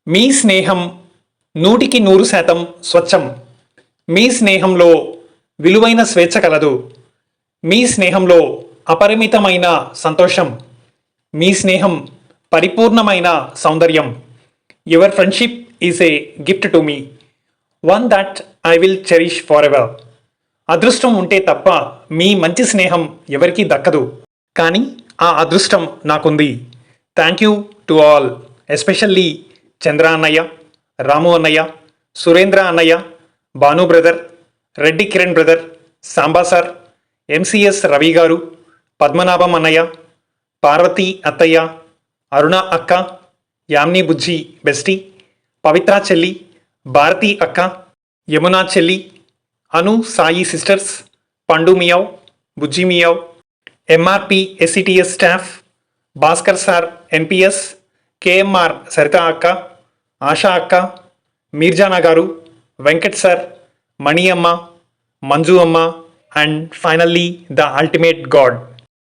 మీ స్నేహం 100% స్వచ్ఛం. మీ స్నేహంలో విలువైన స్వేచ్ఛ కలదు. మీ స్నేహంలో అపరిమితమైన సంతోషం. మీ స్నేహం పరిపూర్ణమైన సౌందర్యం. Your friendship is a gift to me, one that I will cherish for ever. అదృష్టం ఉంటే తప్ప మీ మంచి స్నేహం ఎవరికీ దక్కదు, కానీ ఆ అదృష్టం నాకుంది. Thank you to all, especially Chandra అన్నయ్య, రాము అన్నయ్య, సురేంద్ర అన్నయ్య, Bhanu brother, Reddy Kiran brother, Samba sir, MCS Ravi గారు, పద్మనాభం అన్నయ్య, పార్వతి అత్తయ్య, అరుణ అక్క, యామ్ని బుజ్జి బెస్టీ, పవిత్ర చెల్లి, భారతి అక్క, యమునా చెల్లి, Anu Sai sisters, Pandu meow, Bujji meow, MRP SCTS staff, Bhaskar sir NPS, KMR Sarita అక్క, ఆశా అక్క, మీర్జానా గారు, వెంకట్ సార్, మణి అమ్మ, మంజు అమ్మ, and finally the ultimate God.